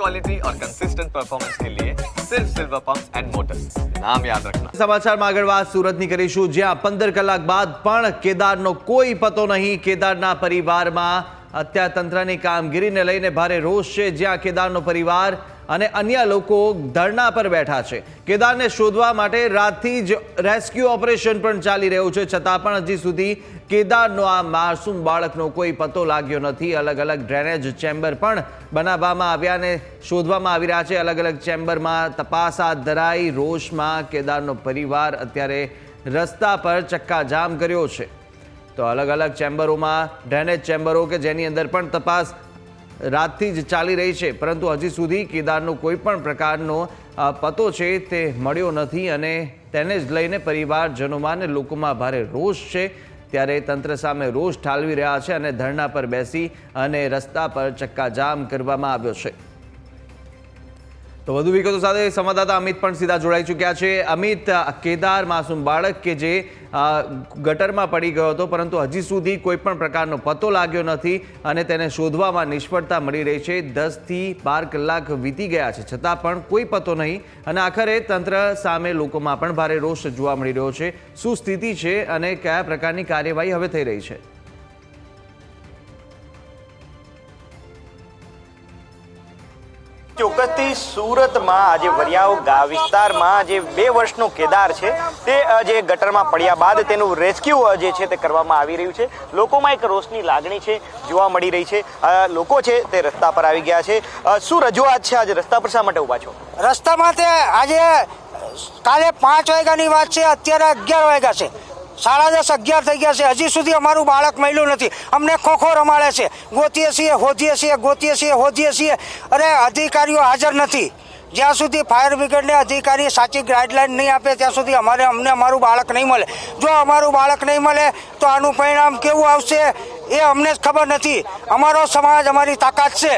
Quality और consistent performance के लिए सिर्फ सिल्वर पंप्स एंड मोटर्स, नाम याद रखना। સમાચારમાં આગળ વાત સુરતની કરીશું, જ્યાં 15 કલાક બાદ પણ કેદારનો કોઈ પતો નહીં। કેદારના પરિવારમાં અત્યારે તંત્રની કામગીરીને લઈને ભારે રોષ છે, જ્યાં કેદારનો પરિવાર અને અન્ય લોકો ધરણા પર બેઠા છે। કેદારને શોધવા માટે રાતથી જ રેસ્ક્યુ ઓપરેશન પણ ચાલી રહ્યું છે, છતાં પણ હજી સુધી કેદારનો આ માસૂમ બાળકનો કોઈ પતો લાગ્યો નથી। અલગ અલગ ડ્રેનેજ ચેમ્બર પણ બનાવવામાં આવ્યા અને શોધવામાં આવી રહ્યા છે। અલગ અલગ ચેમ્બરમાં તપાસ હાથ ધરાઈ। રોષમાં કેદારનો પરિવાર અત્યારે રસ્તા પર ચક્કાજામ કર્યો છે। તો અલગ અલગ ચેમ્બરોમાં ડ્રેનેજ ચેમ્બરો કે જેની અંદર પણ તપાસ રાતથી જ ચાલી રહી છે, પરંતુ હજી સુધી કેદારનો કોઈ પણ પ્રકારનો પતો છે તે મળ્યો નથી અને તેને જ લઈને પરિવારજનોમાં અને લોકોમાં ભારે રોષ છે। ત્યારે તંત્ર સામે રોષ ઠાલવી રહ્યા છે અને ધરણા પર બેસી અને રસ્તા પર ચક્કાજામ કરવામાં આવ્યો છે। તો વધુ વિગતો સાથે સંવાદદાતા અમિત પણ સીધા જોડાઈ ચૂક્યા છે। અમિત, કેદાર માસૂમ બાળક કે જે ગટરમાં પડી ગયો હતો, પરંતુ હજી સુધી કોઈ પણ પ્રકારનો પતો લાગ્યો નથી અને તેને શોધવામાં નિષ્ફળતા મળી રહી છે। 10 થી 12 કલાક વીતી ગયા છે, છતાં પણ કોઈ પતો નહીં અને આખરે તંત્ર સામે લોકોમાં પણ ભારે રોષ જોવા મળી રહ્યો છે। શું સ્થિતિ છે અને કયા પ્રકારની કાર્યવાહી હવે થઈ રહી છે? ચોક્કસથી સુરતમાં આજે વરિયાવ ગામ વિસ્તારમાં જે 2 વર્ષનો કેદાર છે તે જે ગટરમાં પડ્યા બાદ તેનું રેસ્ક્યુ જે છે તે કરવામાં આવી રહ્યું છે। લોકોમાં એક રોષની લાગણી છે જોવા મળી રહી છે। લોકો છે તે રસ્તા પર આવી ગયા છે। શું રજૂઆત છે? આજે રસ્તા પર શા માટે ઊભા છો? રસ્તામાં તે આજે કાલે 5 વાગ્યાની વાત છે, અત્યારે 11 વાગ્યા છે, 10:30 11 થઈ ગયા છે, હજી સુધી અમારું બાળક મળ્યું નથી। અમને ખોખો રમાડે છે, ગોતીએ છીએ હોધીએ છીએ, ગોતીએ છીએ હોધીએ છીએ, અરે અધિકારીઓ હાજર નથી। જ્યાં સુધી ફાયર બ્રિગેડને અધિકારી સાચી ગાઈડલાઈન નહીં આપે ત્યાં સુધી અમને અમારું બાળક નહીં મળે। જો અમારું બાળક નહીં મળે તો આનું પરિણામ કેવું આવશે એ અમને જ ખબર નથી। અમારો સમાજ, અમારી તાકાત છે।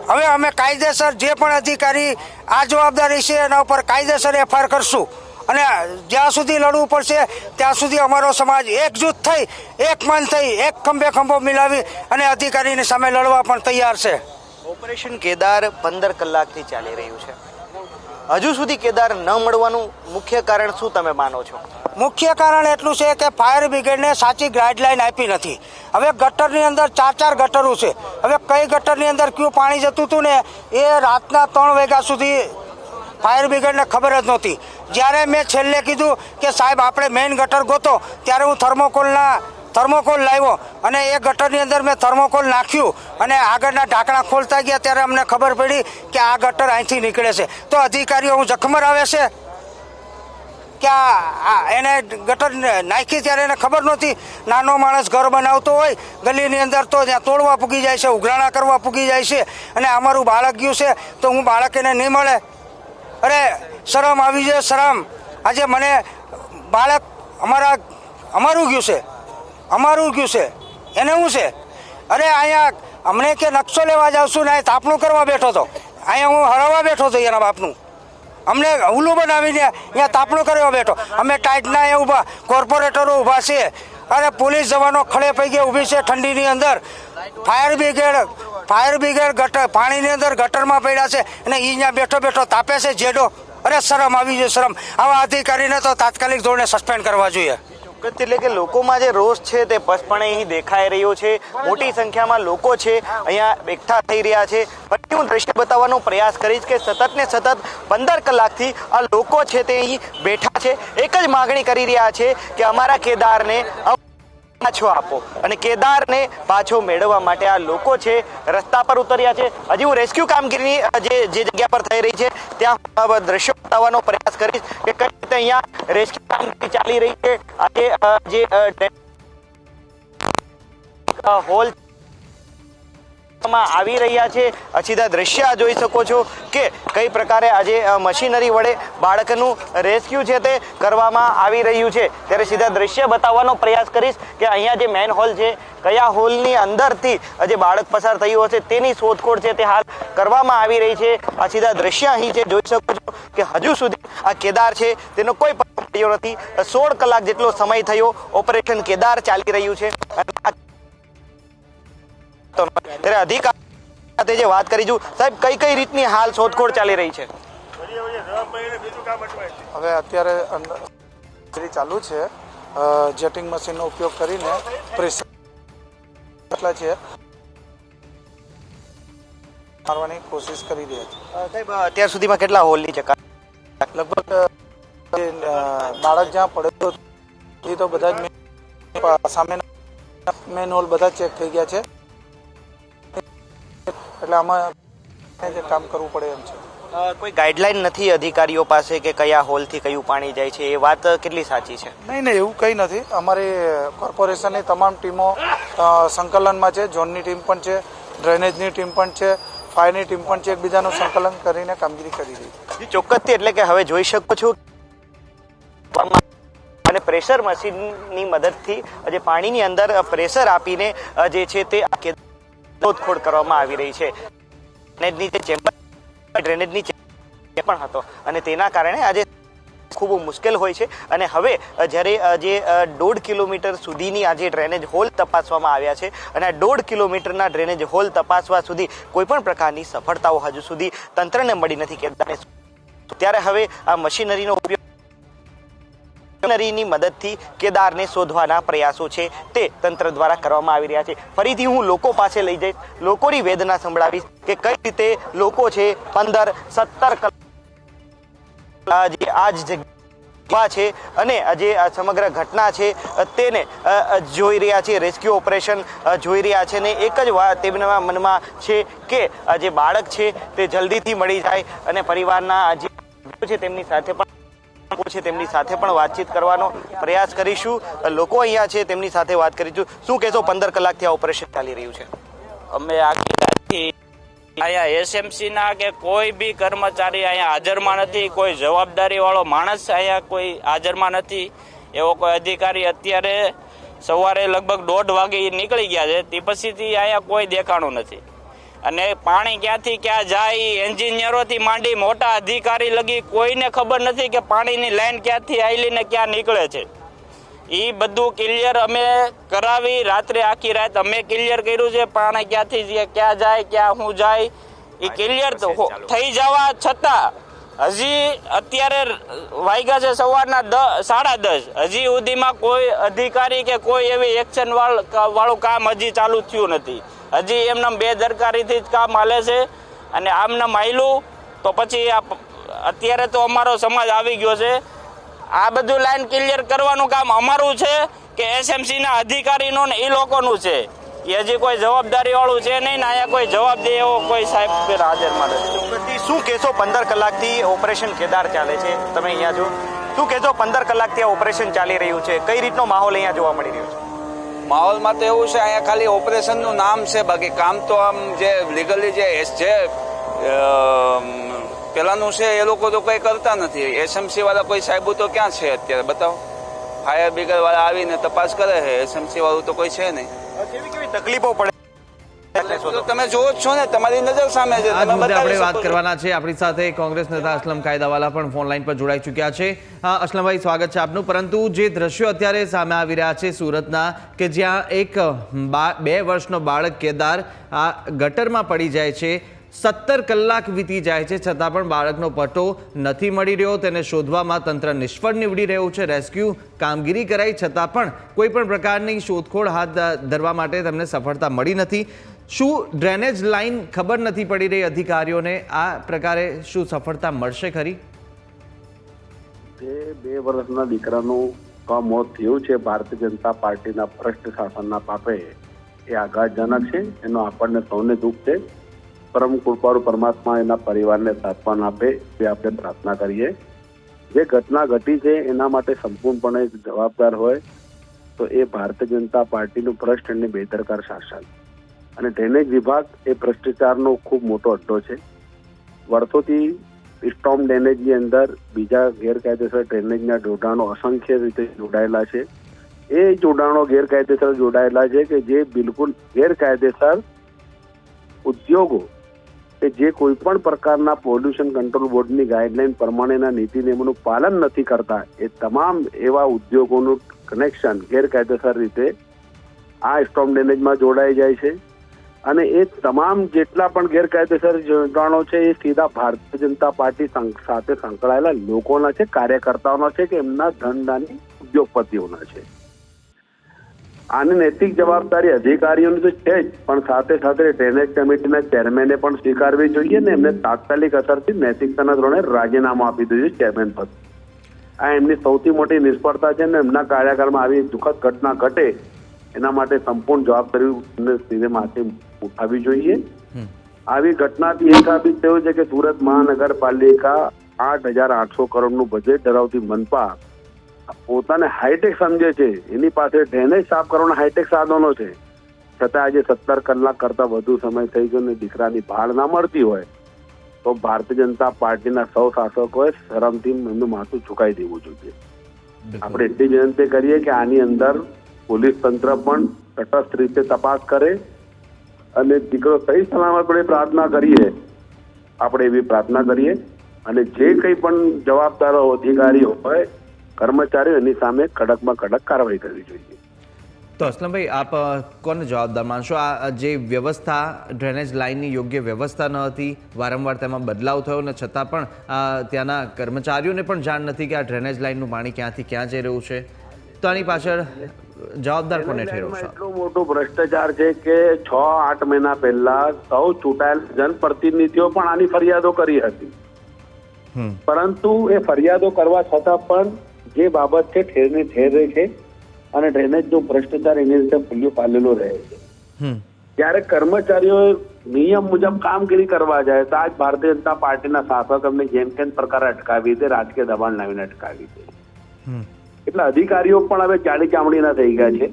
હવે અમે કાયદેસર જે પણ અધિકારી આ જવાબદારી છે એના ઉપર કાયદેસર FIR કરશું અને જ્યાં સુધી લડવું પડશે ત્યાં સુધી અમારો સમાજ એકજૂથ થઈ, એક મન થઈ, એક ખંભે ખંભો મિલાવી અને અધિકારીની સામે લડવા પણ તૈયાર છે। ઓપરેશન કેદાર 15 કલાકથી ચાલી રહ્યું છે, હજુ સુધી કેદાર ન મળવાનું મુખ્ય કારણ શું તમે માનો છો? મુખ્ય કારણ એટલું છે કે ફાયર બ્રિગેડને સાચી ગાઈડલાઈન આપી નથી। હવે ગટરની અંદર 4 ગટરો છે, હવે કઈ ગટરની અંદર કયું પાણી જતું હતું ને એ રાતના 3 વાગ્યા સુધી ફાયર બ્રિગેડને ખબર જ નહોતી। જ્યારે મેં છેલ્લે કીધું કે સાહેબ આપણે મેઇન ગટર ગોતો, ત્યારે હું થર્મોકોલ લાવ્યો અને એ ગટરની અંદર મેં થર્મોકોલ નાખ્યું અને આગળના ઢાંકણા ખોલતા ગયા ત્યારે અમને ખબર પડી કે આ ગટર અહીંથી નીકળે છે। તો અધિકારીઓ હું જખમર આવે છે કે એને ગટર નાખી ત્યારે એને ખબર નહોતી। નાનો માણસ ઘર બનાવતો હોય ગલીની અંદર તો ત્યાં તોડવા પૂગી જાય છે, ઉઘરાણા કરવા પૂગી જાય છે અને અમારું બાળક ગયું છે તો હું બાળક એને નહીં મળે? અરે શરમ આવી જાય, શરમ। આજે મને બાળક અમારું ગયું છે, અમારું ગયું છે, એને શું છે? અરે અહીંયા અમને કે નકશો લેવા જાઉં છું ને તાપણું કરવા બેઠો હતો, અહીંયા હું હરાવવા બેઠો હતો એના બાપનું, અમને ઉલ્લુ બનાવીને અહીંયા તાપણું કરવા બેઠો। અમે ટાઈટના અહીંયા ઊભા, કોર્પોરેટરો ઊભા છે, અરે પોલીસ જવાનો ખડે પૈકી ઊભી છે ઠંડીની અંદર। ફાયર બ્રિગેડ ગટર પાણીની અંદર ગટરમાં પડ્યા છે અને એ અહીંયા બેઠો બેઠો તાપે છે જેડો। અરે શરમ આવી જોઈએ, શરમ। આવા અધિકારીને તો તાત્કાલિક ધોરણે સસ્પેન્ડ કરવા જોઈએ। એટલે કે લોકોમાં જે રોષ છે તે સ્પષ્ટપણે અહીં દેખાઈ રહ્યો છે। મોટી સંખ્યામાં લોકો છે અહીંયા એકઠા થઈ રહ્યા છે। પછી હું દ્રશ્ય બતાવવાનો પ્રયાસ કરીશ કે સતત ને સતત 15 કલાકથી આ લોકો છે તે અહીં બેઠા છે, એક જ માગણી કરી રહ્યા છે કે અમારા કેદારને પાછો આપો અને કેદારને પાછો મેળવવા માટે આ લોકો છે રસ્તા પર ઉતર્યા છે। હજી હું રેસ્ક્યુ કામગીરીની જે જગ્યા પર થઈ રહી છે ત્યાં દ્રશ્યો બતાવવાનો પ્રયાસ કરીશ કે કઈ રીતે અહીંયા રેસ્ક્યુ કામગીરી ચાલી રહી છે। આજે જે હોલ આવી રહ્યા છે, સીધા દ્રશ્ય જોઈ શકો છો કે કઈ પ્રકારે આજે મશીનરી વડે બાળકનું રેસ્ક્યુ છે તે કરવામાં આવી રહ્યું છે। ત્યારે સીધા દ્રશ્ય બતાવવાનો પ્રયાસ કરીશ કે અહીંયા જે મેન હોલ છે, કયા હોલની અંદરથી જે બાળક પસાર થયું હશે તેની શોધખોળ છે તે હાલ કરવામાં આવી રહી છે। આ સીધા દ્રશ્ય અહીં છે, જોઈ શકો છો કે હજુ સુધી આ કેદાર છે તેનો કોઈ પતો મળ્યો નથી। 16 કલાક જેટલો સમય થયો ઓપરેશન કેદાર ચાલી રહ્યું છે। ત્યારે અધિકારી સાથે જે વાત કરીશું, સાહેબ કઈ કઈ રીતની હાલ શોધખોળ ચાલી રહી છે? હવે અત્યારે ચાલુ છે, જેટિંગ મશીનનો ઉપયોગ કરીને પ્રેશર છે મારવાની કોશિશ કરી રહ્યા છે. સાહેબ અત્યાર સુધીમાં કેટલા હોલની ચકાસણી? લગભગ બાળક જ્યાં પડ્યો એ તો બધા જ સામેના મેન હોલ બધા ચેક થઈ ગયા છે, એટલે આમાં કામ કરવું પડે એમ છે. કોઈ ગાઈડલાઈન નથી અધિકારીઓ પાસે કે કયા હોલથી કયું પાણી જાય છે, એ વાત કેટલી સાચી છે? નહીં એવું કંઈ નથી. અમારી કોર્પોરેશનની તમામ ટીમો સંકલનમાં છે, ઝોનની ટીમ પણ છે, ડ્રેનેજની ટીમ પણ છે, ફાયરની ટીમ પણ છે, એકબીજાનું સંકલન કરીને કામગીરી કરી રહી છે. ચોક્કસથી એટલે કે હવે જોઈ શકો છો અને પ્રેશર મશીનની મદદથી જે પાણીની અંદર પ્રેશર આપીને જે છે તે શોધખોળ કરવામાં આવી રહી છે. ડ્રેનેજની જે ચેમ્બર ડ્રેનેજની પણ હતો અને તેના કારણે આજે ખૂબ મુશ્કેલ હોય છે. અને હવે જ્યારે જે 1.5 કિલોમીટર સુધીની આજે ડ્રેનેજ હોલ તપાસવામાં આવ્યા છે અને આ 1.5 કિલોમીટરના ડ્રેનેજ હોલ તપાસવા સુધી કોઈ પણ પ્રકારની સફળતાઓ હજુ સુધી તંત્રને મળી નથી. ત્યારે હવે આ મશીનરીનો ઉપયોગ મશીનરીની મદદથી કેદારને શોધવાના પ્રયાસો છે તે તંત્ર દ્વારા કરવામાં આવી રહ્યા છે. ફરીથી હું લોકો પાસે લઈ જઈશ, લોકોની વેદના સંભળાવીશ કે કઈ રીતે લોકો છે 15-17 કલાક આ જ જગ્યા છે અને જે સમગ્ર ઘટના છે તેને જોઈ રહ્યા છે, રેસ્ક્યુ ઓપરેશન જોઈ રહ્યા છે ને એક જ વાત તેમના મનમાં છે કે જે બાળક છે તે જલ્દીથી મળી જાય અને પરિવારના જે છે તેમની સાથે પણ વાતચીત કરવાનો પ્રયાસ કરીશું. લોકો અહીંયા છે તેમની સાથે વાત કરીશું. શું કહેશો, 15 કલાકથી આ ઓપરેશન ચાલી રહ્યું છે? અમે આખી રાતથી અહીંયા એસએમસી ના કે કોઈ બી કર્મચારી અહીંયા હાજરમાં નથી, કોઈ જવાબદારી વાળો માણસ અહીંયા કોઈ હાજરમાં નથી, એવો કોઈ અધિકારી અત્યારે સવારે લગભગ 1:30 વાગે નીકળી ગયા છે, તે પછીથી અહીંયા કોઈ દેખાણું નથી. અને પાણી ક્યાંથી ક્યાં જાય, એન્જિનિયરોથી માંડી મોટા અધિકારી લગી કોઈને ખબર નથી કે પાણીની લાઈન ક્યાંથી આવેલી ને ક્યાં નીકળે છે. એ બધું ક્લિયર અમે કરાવી, રાત્રે આખી રાત અમે ક્લિયર કર્યું છે. પાણી ક્યાંથી ક્યાં જાય, ક્યાં શું જાય એ ક્લિયર થઈ જવા છતાં હજી અત્યારે વાગ્યા છે સવારના 10:30, હજી સુધીમાં કોઈ અધિકારી કે કોઈ એવી એક્શન વાળું કામ હજી ચાલુ થયું નથી. હજી એમને બેદરકારીથી જ કામ હાલે છે અને આમને માયલું તો પછી અત્યારે તો અમારો સમાજ આવી ગયો છે. આ બધું લાઈન ક્લિયર કરવાનું કામ અમારું છે કે એસએમસી ના અધિકારીનો ને એ લોકોનું છે? એ હજી કોઈ જવાબદારી વાળું છે નહીં ને અહીંયા કોઈ જવાબ દે એવો કોઈ સાહેબ હાજરમાં નથી. શું કહેશો, 15 કલાકથી ઓપરેશન કેદાર ચાલે છે, તમે અહીંયા છો, શું કહેશો 15 કલાકથી આ ઓપરેશન ચાલી રહ્યું છે, કઈ રીતનો માહોલ અહીંયા જોવા મળી રહ્યો છે? માહોલમાં તો એવું છે, અહીંયા ખાલી ઓપરેશનનું નામ છે, બાકી કામ તો આમ જે લીગલી જે પેલાનું છે એ લોકો તો કંઈ કરતા નથી. એસએમસી વાળા કોઈ સાહેબો તો ક્યાં છે અત્યારે? બતાવો. ફાયર બ્રિગેડ વાળા આવીને તપાસ કરે છે, એસએમસી વાળું તો કોઈ છે નહીં. કેવી તકલીફો પડે તમે જોવો જ છો ને, તમારી નજર સામે છે. આપણે વાત કરવાના છે. આપણી સાથે કોંગ્રેસ નેતા અસલમ કાયદાવાલા પણ ફોન લાઈન પર જોડાઈ ચૂક્યા છે. અસલમભાઈ, સ્વાગત છે આપનું. પરંતુ જે દ્રશ્યો અત્યારે સામે આવી રહ્યા છે સુરતના, કે જ્યાં એક 2 વર્ષનો બાળક કેદાર આ ગટરમાં પડી જાય છે, 17 કલાક વીતી જાય છે છતાં પણ બાળકનો પટ્ટો નથી મળી રહ્યો. તેને શોધવામાં તંત્ર નિષ્ફળ નીવડી રહ્યું છે. રેસ્ક્યુ કામગીરી કરાઈ છતાં પણ કોઈ પણ પ્રકારની શોધખોળ હાથ ધરવા માટે તેમને સફળતા મળી નથી. શું ડ્રેનેજ લાઈન ખબર નથી પડી રહી અધિકારીઓને? આ પ્રકારે શું સફળતા મળશે ખરી? જે 2 વર્ષના દીકરાનું મોત થયું છે ભારતીય જનતા પાર્ટીના ભ્રષ્ટ શાસનના પાપે, એ આઘાતજનક છે. એનો આપણને સૌને દુઃખ છે. પરમ કૃપાળુ પરમાત્મા એના પરિવારને સાંત્વન આપે એ આપણે પ્રાર્થના કરીએ. જે ઘટના ઘટી છે એના માટે સંપૂર્ણપણે જવાબદાર હોય તો એ ભારતીય જનતા પાર્ટીનું ભ્રષ્ટ અને બેદરકાર શાસન. અને ડ્રેનેજ વિભાગ એ ભ્રષ્ટાચારનો ખૂબ મોટો અડ્ડો છે. વર્ષોથી સ્ટોર્મ ડ્રેનેજની અંદર બીજા ગેરકાયદેસર ડ્રેનેજના જોડાણો અસંખ્ય રીતે જોડાયેલા છે. એ જોડાણો ગેરકાયદેસર જોડાયેલા છે કે જે બિલકુલ ગેરકાયદેસર ઉદ્યોગો કે જે કોઈ પણ પ્રકારના પોલ્યુશન કંટ્રોલ બોર્ડની ગાઈડલાઈન પ્રમાણેના નીતિ નિયમોનું પાલન નથી કરતા, એ તમામ એવા ઉદ્યોગોનું કનેક્શન ગેરકાયદેસર રીતે આ સ્ટોર્મ ડ્રેનેજમાં જોડાઈ જાય છે. અને એ તમામ જેટલા પણ ગેરકાયદેસર જોડાણો છે એ સીધા ભારતીય જનતા પાર્ટી સાથે સંકળાયેલા લોકોના છે, કાર્યકર્તાઓના છે કે એમના ધંધાની ઉદ્યોગપતિઓના છે. આની નૈતિક જવાબદારી અધિકારીઓની તો છે જ, પણ સાથે સાથે ડ્રેનેજ કમિટીના ચેરમેને પણ સ્વીકારવી જોઈએ ને એમને તાત્કાલિક અસરથી નૈતિકતાના ધોરણે રાજીનામું આપી દેવું જોઈએ ચેરમેન પદ. આ એમની સૌથી મોટી નિષ્ફળતા છે ને એમના કાર્યકાળમાં આવી દુઃખદ ઘટના ઘટે એના માટે સંપૂર્ણ જવાબદારી સીધે માથે ઉઠાવવી જોઈએ. આવી ઘટનાથી એ સાબિત થયું છે કે સુરત મહાનગરપાલિકા 8,800 કરોડનું બજેટ ધરાવતી મનપા પોતાને હાઈટેક સમજે છે. એની પાસે ડ્રેનેજ સાફ કરવાના હાઈટેક સાધનો છે, છતાં આજે 17 કલાક કરતા વધુ સમય થઈ ગયો ને દીકરાની ભાળ ના મળતી હોય તો ભારતીય જનતા પાર્ટીના સૌ શાસકોએ શરમથી એમનું માથું ઝુકાઈ દેવું જોઈએ. આપણે એટલી વિનંતી કરીએ કે આની અંદર પોલીસ તંત્ર પણ તટસ્થ રીતે તપાસ કરે અને દીકરો સહી સલામત આપણે પ્રાર્થના કરીએ, આપણે એવી પ્રાર્થના કરીએ અને જે કંઈ પણ જવાબદારો અધિકારીઓ હોય, કર્મચારીઓ એની સામે કડકમાં કડક કાર્યવાહી કરવી જોઈએ. તો અસલમભાઈ, આપ કોને જવાબદાર માનશો? આ જે વ્યવસ્થા, ડ્રેનેજ લાઇનની યોગ્ય વ્યવસ્થા ન હતી, વારંવાર તેમાં બદલાવ થયો ને છતાં પણ ત્યાંના કર્મચારીઓને પણ જાણ નથી કે આ ડ્રેનેજ લાઇનનું પાણી ક્યાંથી ક્યાં જઈ રહ્યું છે, તો આની પાછળ જવાબદાર કોને ઠેરવશો? એટલું મોટું ભ્રષ્ટાચાર છે કે 6-8 મહિના પહેલા સૌ ચૂંટાયેલ જનપ્રતિનિધિઓ પણ આની ફરિયાદો કરી હતી, પરંતુ એ ફરિયાદો કરવા છતાં પણ જે બાબત છે ઠેરની ઠેર રહી છે અને ડ્રેનેજનો ભ્રષ્ટાચાર એની રીતે ફૂલ્યો પાલેલો રહે છે. ત્યારે કર્મચારીઓ નિયમ મુજબ કામગીરી કરવા જાય તો આજ ભારતીય જનતા પાર્ટીના શાસક અમને જેમ તેમ પ્રકારે અટકાવી દે, રાજકીય દબાણ લાવીને અટકાવી દે. એટલે અધિકારીઓ પણ હવે ચાડી ચામડીના થઈ ગયા છે.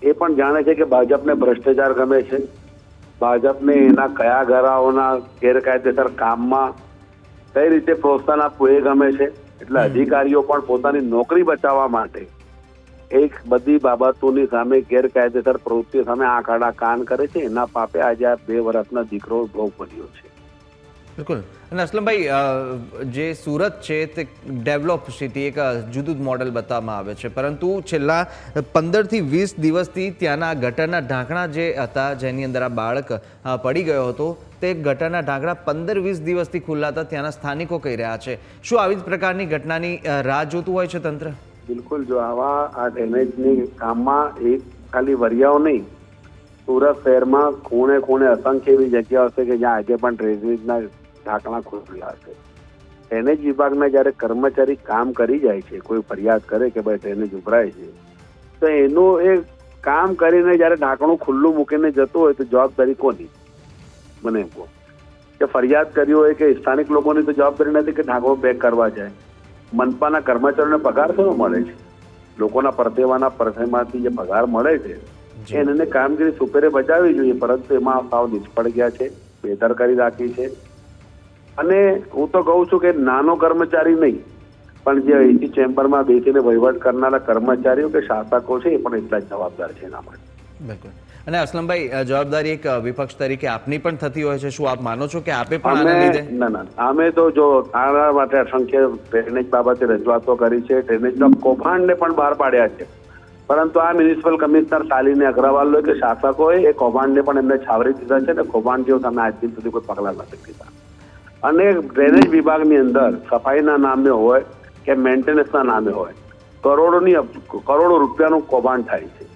એ પણ જાણે છે કે ભાજપને ભ્રષ્ટાચાર ગમે છે, ભાજપને એના કયા ઘરાઓના ગેરકાયદેસર કામમાં કઈ રીતે પ્રોત્સાહન આપવું એ ગમે છે. એટલે અધિકારીઓ પણ પોતાની નોકરી બચાવવા માટે એક બધી બાબતોની સામે ગેરકાયદેસર પ્રવૃત્તિઓ સામે આંખ આડા કાન કરે છે. એના પાપે આજે આ 2 વર્ષના દીકરો ભોગ બન્યો છે. બિલકુલ. અને અસલમભાઈ, જે સુરત છે તે ડેવલપ સિટી, એક જુદું મોડેલ બતાવવામાં આવે છે, પરંતુ છેલ્લા 15થી 20 દિવસથી ત્યાંના ગટરના ઢાંકણા જે હતા, જેની અંદર આ બાળક પડી ગયો હતો, તે ગટરના ઢાંકણા 15-20 દિવસથી ખુલ્લા હતા, ત્યાંના સ્થાનિકો કહી રહ્યા છે. શું આવી જ પ્રકારની ઘટનાની રાહ જોતું હોય છે તંત્ર? બિલકુલ. જો આ ડેમેજની કામમાં એક ખાલી વરિયાઓ નહીં, સુરત શહેરમાં ખૂણે ખૂણે અસંખ્ય એવી જગ્યાઓ છે કે જ્યાં આજે પણ ડ્રેનેજના ઢાંકણા ખુલ્લા છે. ડ્રેનેજ વિભાગના જ્યારે કર્મચારી કામ કરી જાય છે, કોઈ ફરિયાદ કરે કે ભાઈ ડ્રેનેજ ઉભરાય છે, તો એનું એ કામ કરીને જ્યારે ઢાંકણું ખુલ્લું મૂકીને જતું હોય તો જવાબદારી કોની? મને એમ કહો કે ફરિયાદ કરી હોય કે સ્થાનિક લોકોની તો જવાબદારી નથી કે ઢાંકણું પેક કરવા જાય. મનપાના કર્મચારીઓને પગાર શેનો મળે છે? લોકોના પરસેવાના પરસેમાંથી જે પગાર મળે છે એને કામગીરી સુપેરે બચાવવી જોઈએ, પરંતુ એમાં સાવ નિષ્ફળ ગયા છે, બેદરકારી રાખી છે. અને હું તો કહું છું કે નાનો કર્મચારી નહીં, પણ જે અહીંથી ચેમ્બરમાં બેસીને વહીવટ કરનારા કર્મચારીઓ કે શાસકો છે એ પણ એટલા જ જવાબદાર છે એના માટે. બિલકુલ. અને અસલમભાઈ, જવાબદારી એક વિપક્ષ તરીકે આપની પણ થતી હોય છે. શું આપ માનો છો કે આપે પણ આના લીધે? ના, અમે તો જો આના માટે અસંખ્ય ડ્રેનેજ બાબતે રજૂઆતો કરી છે, ડ્રેનેજના કૌભાંડને પણ બહાર પાડ્યા છે, પરંતુ આ મ્યુનિસિપલ કમિશનર શાલિની અગ્રવાલ કે શાસકોએ એ કૌભાંડને પણ એમને છાવરી દીધા છે અને કૌભાંડ જેવો તમે આજ દિન સુધી કોઈ પગલાં નથી લીધા. અને ડ્રેનેજ વિભાગની અંદર સફાઈના નામે હોય કે મેન્ટેનન્સના નામે હોય કરોડો રૂપિયાનું કૌભાંડ થાય છે.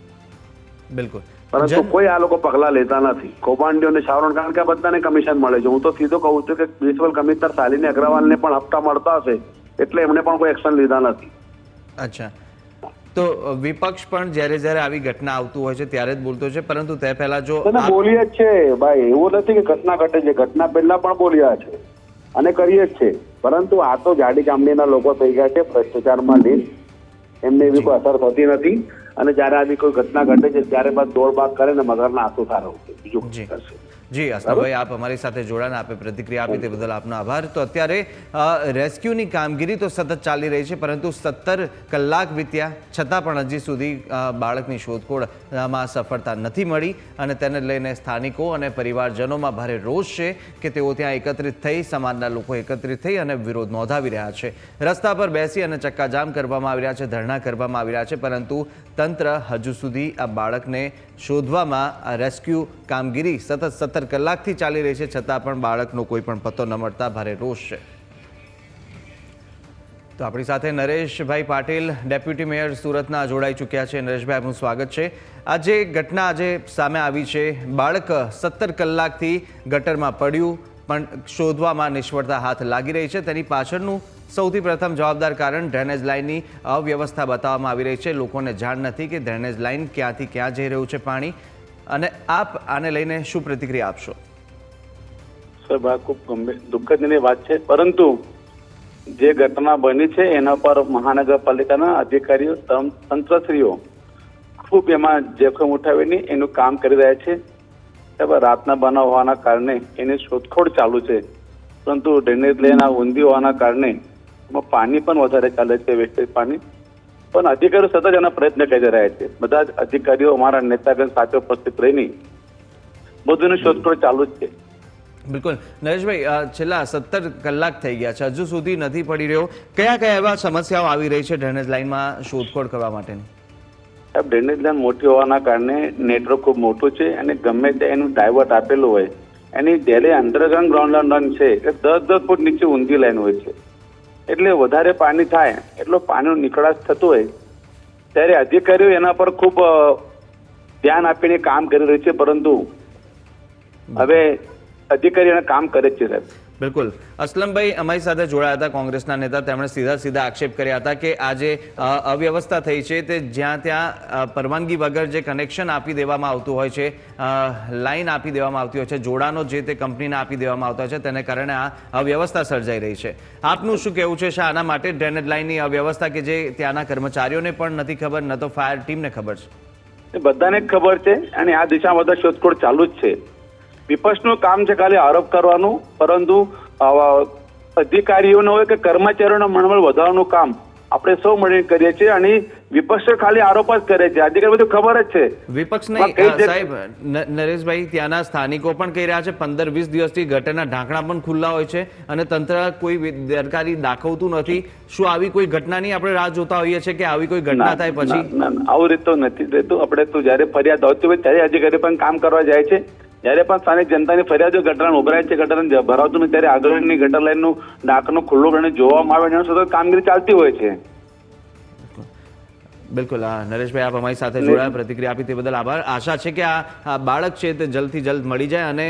બિલકુલ. પરંતુ કોઈ આ લોકો પગલા લેતા નથી કૌભાંડીઓને છાવરણ, કારણ કે આ બધાને કમિશન મળે છે. હું તો સીધો કહું છું કે મ્યુનિસિપલ કમિશનર શાલિની અગ્રવાલને પણ હપ્તા મળતા હશે એટલે એમણે પણ કોઈ એક્શન લીધા નથી. અચ્છા. તો વિપક્ષ પણ જ્યારે જ્યારે આવી ઘટના આવતું હોય છે ત્યારે જ બોલતો છે, પરંતુ તે પહેલા જો બોલીએ જ છે ભાઈ, એવું નથી કે ઘટના ઘટે છે, ઘટના પહેલા પણ બોલ્યા છે અને કરીએ જ છે, પરંતુ આ તો જાડી ચામડીના લોકો થઈ ગયા છે ભ્રષ્ટાચારમાં લીન, એમને એવી કોઈ અસર થતી નથી. અને જયારે આવી કોઈ ઘટના ઘટે છે ત્યારે બાદ દોડ ભાગ કરે ને મગરના આંસુ સારા બીજું કરશે. જી અસલમભાઈ, આપ અમારી સાથે જોડાને આપે પ્રતિક્રિયા આપી તે બદલ આપનો આભાર. તો અત્યારે રેસ્ક્યુની કામગીરી તો સતત ચાલી રહી છે, પરંતુ 17 કલાક વીત્યા છતાં પણ હજી સુધી બાળકની શોધખોળમાં સફળતા નથી મળી અને તેને લઈને સ્થાનિકો અને પરિવારજનોમાં ભારે રોષ છે કે તેઓ ત્યાં એકત્રિત થઈ, સમાજના લોકો એકત્રિત થઈ અને વિરોધ નોંધાવી રહ્યા છે. રસ્તા પર બેસી અને ચક્કાજામ કરવામાં આવી રહ્યા છે, ધરણા કરવામાં આવી રહ્યા છે, પરંતુ તંત્ર હજુ સુધી આ બાળકને શોધવામાં આ રેસ્ક્યુ કામગીરી સતત 17 કલાકથી ચાલી રહી છે, છતાં પણ બાળકનો કોઈ પણ પત્તો ન મળતા ભારે રોષ છે. તો આપણી સાથે નરેશભાઈ પાટીલ, ડેપ્યુટી મેયર સુરતના જોડાઈ ચૂક્યા છે. નરેશભાઈ, આપનું સ્વાગત છે. આ જે ઘટના આજે સામે આવી છે, બાળક 17 કલાકથી ગટરમાં પડ્યું પણ શોધવામાં નિષ્ફળતા હાથ લાગી રહી છે. તેની પાછળનું સૌથી પ્રથમ જવાબદાર કારણ ડ્રેનેજ લાઇનની અવ્યવસ્થા બતાવવામાં આવી રહી છે. લોકોને જાણ નથી કે ડ્રેનેજ લાઇન ક્યાંથી ક્યાં જઈ રહ્યું છે પાણી, અને આપ આને લઈને શું પ્રતિક્રિયા આપશો? સાહેબ, આ ખૂબ દુઃખદની વાત છે, પરંતુ જે ઘટના બની છે એના પર મહાનગરપાલિકાના અધિકારીઓ, તંત્રશ્રીઓ ખૂબ એમાં જોખમ ઉઠાવીને એનું કામ કરી રહ્યા છે. સાહેબ, રાતના બનાવ હોવાના કારણે એની શોધખોળ ચાલુ છે, પરંતુ ડ્રેનેજ લાઇન ઊંધી હોવાના કારણે એમાં પાણી પણ વધારે ચાલે છે, વેસ્ટેજ પાણી. પણ અધિકારીઓ સતત એના પ્રયત્ન કરી રહ્યા છે. બધા જ અધિકારીઓ, અમારા નેતાગણ સાથે ઉપસ્થિત રહીને બધુની શોધખોળ ચાલુ જ છે. બિલકુલ નરેશભાઈ, છેલ્લા 17 કલાક થઈ ગયા છે, હજુ સુધી નથી પડી રહ્યો. કયા કયા એવા સમસ્યાઓ આવી રહી છે ડ્રેનેજ લાઇનમાં શોધખોળ કરવા માટેની? સાહેબ, ડ્રેનેજ લાઇન મોટી હોવાના કારણે નેટવર્ક ખૂબ મોટું છે અને ગમે ત્યાં એનું ડાયવર્ટ આપેલું હોય, એની ડેલી અંડરગ્રાઉન્ડ ગ્રાઉન્ડ લાઇન છે કે 10-10 ફૂટ નીચે ઊંધી લાઈન હોય છે. એટલે વધારે પાણી થાય એટલો પાણીનો નિકળાશ થતો હોય ત્યારે અધિકારીઓ એના પર ખૂબ ધ્યાન આપીને કામ કરી રહી છે, પરંતુ હવે અધિકારી એના કામ કરે છે. સાહેબ, બિલકુલ. અસલમભાઈ અમારી સાથે જોડાયા હતા, કોંગ્રેસના નેતા. તેમણે સીધા આક્ષેપ કર્યા હતા કે આ જે અવ્યવસ્થા થઈ છે તે જ્યાં ત્યાં પરવાનગી વગર જે કનેક્શન આપી દેવામાં આવતું હોય છે, લાઈન આપી દેવામાં આવતી હોય છે, જોડાનો જે તે કંપનીને આપી દેવામાં આવતા હોય છે, તેને કારણે આ અવ્યવસ્થા સર્જાઈ રહી છે. આપનું શું કહેવું છે આના માટે? ડ્રેનેજ લાઇનની અવ્યવસ્થા કે જે ત્યાંના કર્મચારીઓને પણ નથી ખબર, ન તો ફાયર ટીમને ખબર છે. એ બધાને ખબર છે અને આ દિશામાં બધા શોધખોળ ચાલુ જ છે. વિપક્ષનું કામ છે ખાલી આરોપ કરવાનું, પરંતુ અધિકારીઓનો હોય કે કર્મચારીઓના મનોબળ વધારવાનું કામ આપણે સૌ મળીને કરીએ છીએ અને વિપક્ષ ખાલી આરોપ જ કરે છે. અધિકારી બધું ખબર જ છે. વિપક્ષ નહીં સાહેબ, નરેશભાઈ, ત્યાંના સ્થાનિકો પણ કહી રહ્યા છે 15-20 દિવસથી ગટરના ઢાંકણા પણ ખુલ્લા હોય છે અને તંત્ર કોઈ બેદરકારી દાખવતું નથી. શું આવી કોઈ ઘટનાની આપણે રાહ જોતા હોઈએ છીએ કે આવી કોઈ ઘટના થાય પછી? આવું રીત તો નથી રહેતું. આપણે તો જયારે ફરિયાદ આવતી હોય ત્યારે અધિકારી પણ કામ કરવા જાય છે. જયારે પણ સ્થાનિક જનતાની ફરિયાદો ગટર ઉભરાય છે, ગટર ભરાવતું નથી, ત્યારે આગળની ગટર લાઈનનું ઢાંકણું ખુલ્લું કરીને જોવામાં આવે, એના સતત કામગીરી ચાલતી હોય છે. બિલકુલ. નરેશભાઈ, આપ અમારી સાથે જોડાયા, પ્રતિક્રિયા આપી તે બદલ આભાર. આશા છે કે આ બાળક છે તે જલ્દથી જલ્દ મળી જાય અને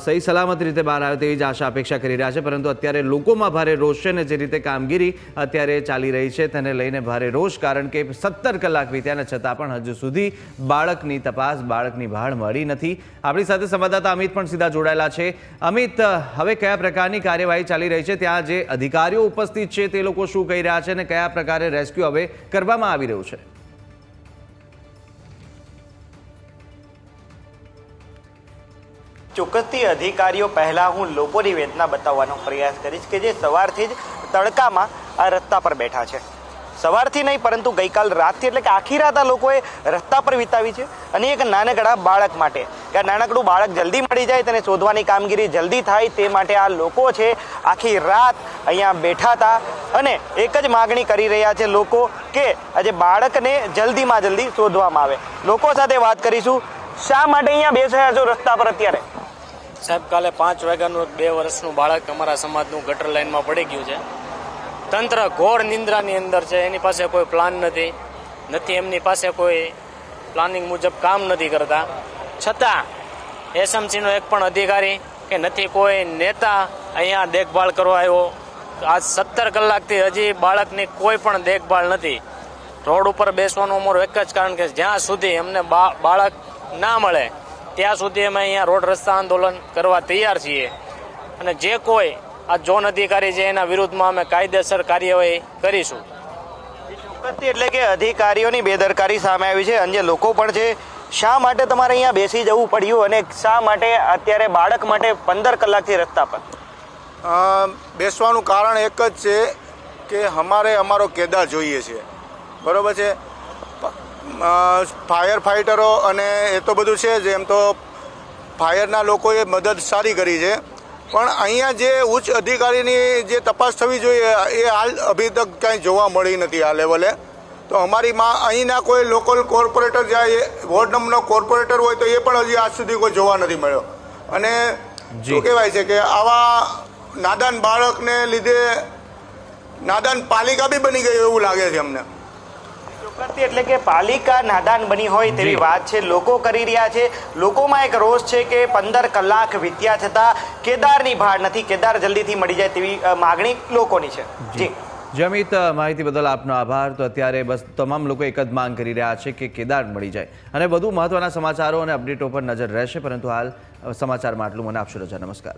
સહી સલામત રીતે બહાર આવે તેવી જ આશા અપેક્ષા કરી રહ્યા છે. પરંતુ અત્યારે લોકોમાં ભારે રોષ છે ને જે રીતે કામગીરી અત્યારે ચાલી રહી છે તેને લઈને ભારે રોષ, કારણ કે 17 કલાક વીત્યા છતાં પણ હજુ સુધી બાળકની તપાસ, બાળકની ભાળ મળી નથી. આપણી સાથે સંવાદદાતા અમિત પણ સીધા જોડાયેલા છે. અમિત, હવે કયા પ્રકારની કાર્યવાહી ચાલી રહી છે? ત્યાં જે અધિકારીઓ ઉપસ્થિત છે તે લોકો શું કહી રહ્યા છે અને કયા પ્રકારે રેસ્ક્યુ હવે કરવામાં આવી રહ્યું છે? ચોક્કસથી અધિકારીઓ પહેલા હું લોકોની વેદના બતાવવાનો પ્રયાસ કરીશ કે જે સવારથી જ તડકામાં આ રસ્તા પર બેઠા છે. સવારથી નહીં પરંતુ ગઈકાલ રાતથી, એટલે કે આખી રાત આ લોકોએ રસ્તા પર વિતાવી છે અને એક નાનકડા બાળક માટે, કે આ નાનકડું બાળક જલ્દી મળી જાય, તેને શોધવાની કામગીરી જલ્દી થાય તે માટે આ લોકો છે આખી રાત અહીંયા બેઠા હતા અને એક જ માગણી કરી રહ્યા છે લોકો કે આજે બાળકને જલ્દીમાં જલ્દી શોધવામાં આવે. લોકો સાથે વાત કરીશું. શા માટે અહીંયા બેસ્યા છો રસ્તા પર અત્યારે? સાહેબ, કાલે 5 વાગ્યાનું 2 વર્ષનું બાળક અમારા સમાજનું ગટર લાઈનમાં પડી ગયું છે. તંત્ર ઘોર નિંદ્રાની અંદર છે. એની પાસે કોઈ પ્લાન નથી, એમની પાસે કોઈ પ્લાનિંગ મુજબ કામ નથી કરતા. છતાં એસએમસીનો એક પણ અધિકારી કે નથી કોઈ નેતા અહીંયા દેખભાળ કરવા આવ્યો. આજ 17 કલાકથી હજી બાળકની કોઈ પણ દેખભાળ નથી. રોડ ઉપર બેસવાનું અમારું એક જ કારણ કે જ્યાં સુધી અમને બાળક ના મળે ત્યાં સુધી અમે અહીંયા રોડ રસ્તા આંદોલન કરવા તૈયાર છીએ અને જે કોઈ આ ઝોન અધિકારી છે એના વિરુદ્ધમાં અમે કાયદેસર કાર્યવાહી કરીશું. ચોક્કસથી એટલે કે અધિકારીઓની બેદરકારી સામે આવી છે. અન્ય લોકો પણ છે શા માટે તમારે અહીંયા બેસી જવું પડ્યું અને શા માટે અત્યારે બાળક માટે 15 કલાકથી રસ્તા પર? બેસવાનું કારણ એક જ છે કે અમારો કેદાર જોઈએ છે, બરાબર છે. ફાયર ફાઇટરો અને એ તો બધું છે જ, એમ તો ફાયરના લોકોએ મદદ સારી કરી છે, પણ અહીંયા જે ઉચ્ચ અધિકારીની જે તપાસ થવી જોઈએ એ હાલ અભી તક કાંઈ જોવા મળી નથી આ લેવલે. તો અમારી અહીંના કોઈ લોકલ કોર્પોરેટર જાય, વોર્ડ નંબરનો કોર્પોરેટર હોય તો એ પણ હજી આજ સુધી કોઈ જોવા નથી મળ્યો. અને શું કહેવાય છે કે આવા નાદાન બાળકને લીધે નાદાન પાલિકા બી બની ગઈ એવું લાગે છે અમને. એટલે કે પાલિકા નાદાન બની હોય તેવી વાત છે, લોકો કરી રહ્યા છે. લોકોમાં એક રોષ છે કે 15 કલાક વીત્યા છતાં કેદારની ભાળ નથી, કેદાર જલ્દીથી મળી જાય તેવી માગણી લોકોની છે. જી જમિત, માહિતી બદલ આપનો આભાર. તો અત્યારે બસ તમામ લોકો એક જ માંગ કરી રહ્યા છે કે કેદાર મળી જાય અને વધુ મહત્વના સમાચારો અને અપડેટો પર નજર રહેશે. પરંતુ હાલ સમાચારમાં આટલું. મને આપશો રજા. નમસ્કાર.